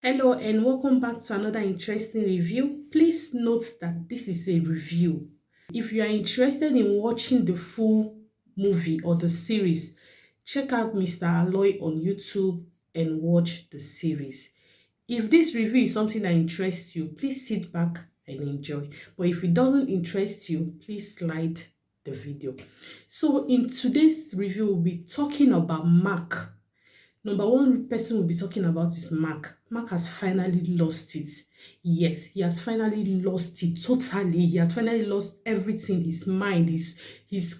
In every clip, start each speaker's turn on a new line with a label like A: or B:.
A: Hello and welcome back to another interesting review. Please note that this is a review. If you are interested in watching the full movie or the series, check out Mr. Aloy on YouTube and watch the series. If this review is something that interests you, please sit back and enjoy. But if it doesn't interest you, please slide the video. So in today's review, we'll be talking about Mark. Number one person we'll be talking about is Mark. Mark has finally lost it. Yes, he has finally lost it totally. He has finally lost everything, his mind, his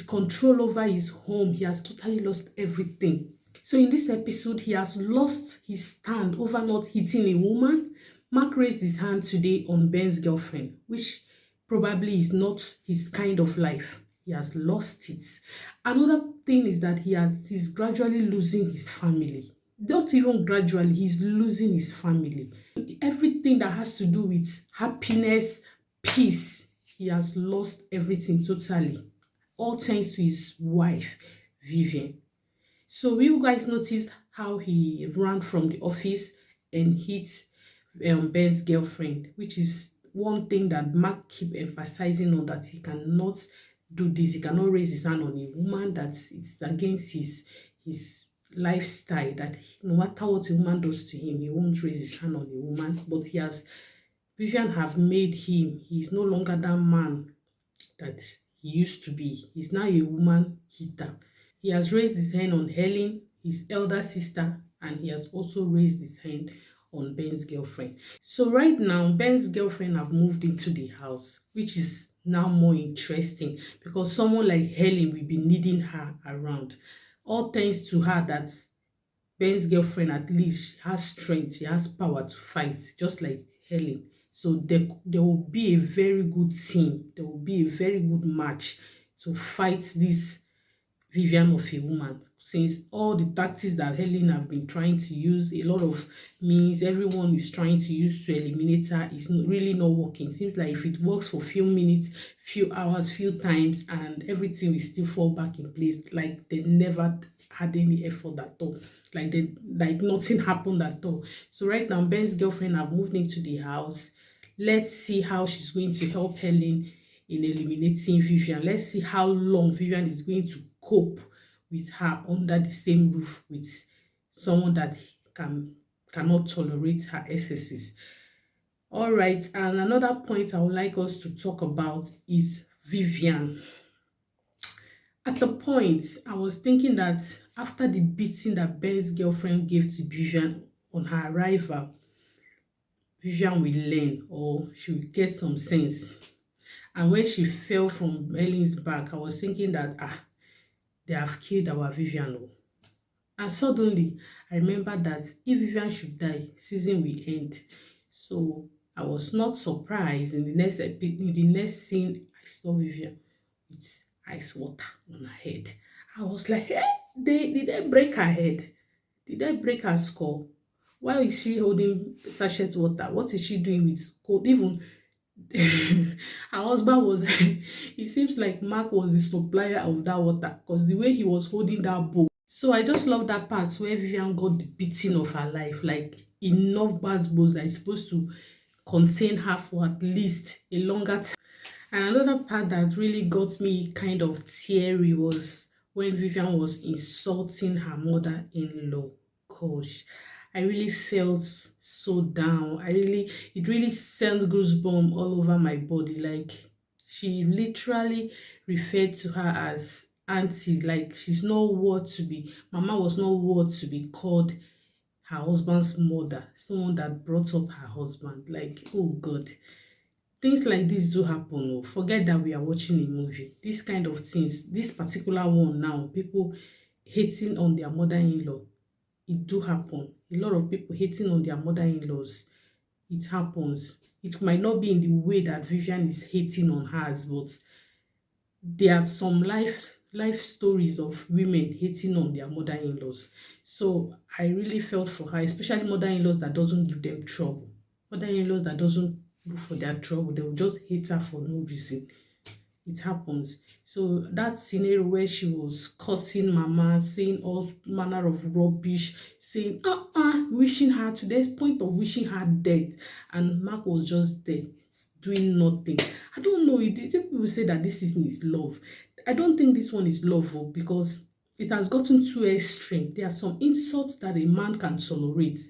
A: control over his home. He has totally lost everything. So in this episode, he has lost his stand over not hitting a woman. Mark raised his hand today on Ben's girlfriend, which probably is not his kind of life. He has lost it. Another thing is that he's gradually losing his family. Not even gradually, he's losing his family. Everything that has to do with happiness, peace, he has lost everything totally. All thanks to his wife, Vivian. So you guys noticed how he ran from the office and hit Ben's girlfriend, which is one thing that Mark keep emphasizing on, that he cannot do this. He cannot raise his hand on a woman, that it's against his lifestyle, that no matter what a woman does to him, he won't raise his hand on a woman. But Vivian have made him, he's no longer that man that he used to be. He's now a woman hitter. He has raised his hand on Helen, his elder sister, and he has also raised his hand on Ben's girlfriend. So right now, Ben's girlfriend have moved into the house, which is now more interesting because someone like Helen will be needing her around. All thanks to her, that Ben's girlfriend at least has strength, she has power to fight, just like Helen. So there will be a very good team. There will be a very good match to fight this Vivian of a woman. Since all the tactics that Helen have been trying to use, a lot of means everyone is trying to use to eliminate her, is really not working. Seems like if it works for few minutes, few hours, few times, and everything will still fall back in place, like they never had any effort at all, like nothing happened at all. So right now, Ben's girlfriend have moved into the house. Let's see how she's going to help Helen in eliminating Vivian. Let's see how long Vivian is going to cope with her under the same roof with someone that cannot tolerate her excesses. All right, and another point I would like us to talk about is Vivian. At the point, I was thinking that after the beating that Ben's girlfriend gave to Vivian on her arrival, Vivian will learn, or she will get some sense. And when she fell from Helen's back, I was thinking that they have killed our Vivian. Oh. And suddenly, I remember that if Vivian should die, season will end. So I was not surprised in the next scene I saw Vivian with ice water on her head. I was like, hey, did they break her head? Did they break her skull? Why is she holding sachet water? What is she doing with cold? Even her husband was it seems like Mark was the supplier of that water, because the way he was holding that bowl. So I just love that part where Vivian got the beating of her life, like enough bad bowls that is supposed to contain her for at least a longer time. And another part that really got me kind of teary was when Vivian was insulting her mother-in-law. Gosh, I really felt so down. It really sent goosebumps all over my body. Like, she literally referred to her as auntie. Like, she's not worth to be, Mama was not worth to be called her husband's mother, someone that brought up her husband. Like, oh God. Things like this do happen. Oh. Forget that we are watching a movie. This kind of things, this particular one now, people hating on their mother-in-law, it do happen. A lot of people hating on their mother-in-laws, it happens. It might not be in the way that Vivian is hating on hers, but there are some life stories of women hating on their mother-in-laws. So I really felt for her, especially mother-in-laws that doesn't give them trouble. Mother-in-laws that doesn't look for their trouble, they will just hate her for no reason. it happens. So that scenario where she was cursing mama, saying all manner of rubbish, saying wishing her to the point of wishing her dead, and Mark was just there doing nothing. I don't know. People say that this is love. I don't think this one is love, because it has gotten too extreme. There are some insults that a man can tolerate.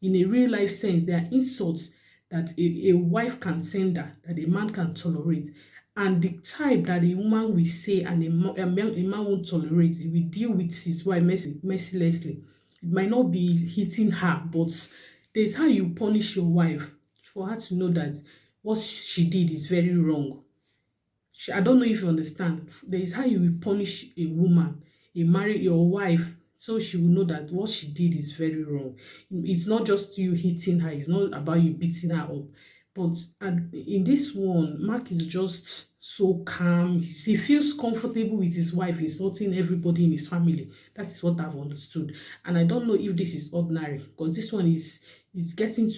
A: In a real life sense, there are insults that a wife can send her that a man can tolerate. And the type that a woman will say and a man won't tolerate, he will deal with his wife mercilessly. It might not be hitting her, but there's how you punish your wife for her to know that what she did is very wrong. I don't know if you understand. There is how you will punish a woman, your wife, so she will know that what she did is very wrong. It's not just you hitting her, it's not about you beating her up. But in this one, Mark is just so calm. He feels comfortable with his wife insulting everybody in his family. That is what I've understood. And I don't know if this is ordinary, because this one is getting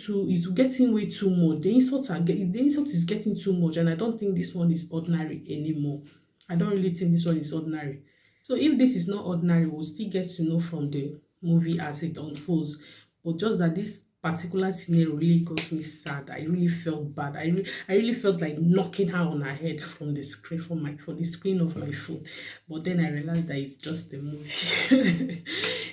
A: way too much. The insult is getting too much, and I don't think this one is ordinary anymore. I don't really think this one is ordinary. So if this is not ordinary, we'll still get to know from the movie as it unfolds. But just that this particular scenario really got me sad. I really felt bad. I really felt like knocking her on her head from the screen from the screen of my phone. But then I realized that it's just a movie.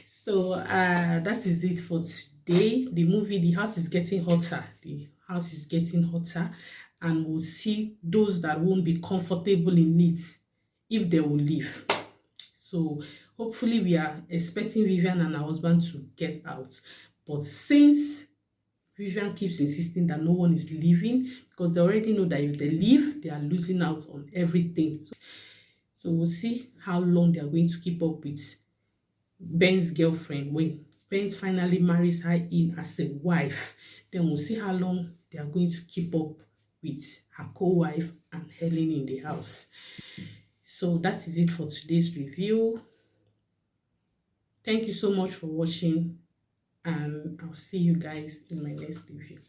A: So that is it for today. The movie, the house is getting hotter. The house is getting hotter, and we'll see those that won't be comfortable in it if they will leave. So hopefully we are expecting Vivian and her husband to get out. But since Vivian keeps insisting that no one is leaving, because they already know that if they leave, they are losing out on everything. So we'll see how long they are going to keep up with Ben's girlfriend. When Ben finally marries her in as a wife, then we'll see how long they are going to keep up with her co-wife and Helen in the house. So that is it for today's review. Thank you so much for watching, and I'll see you guys in my next review.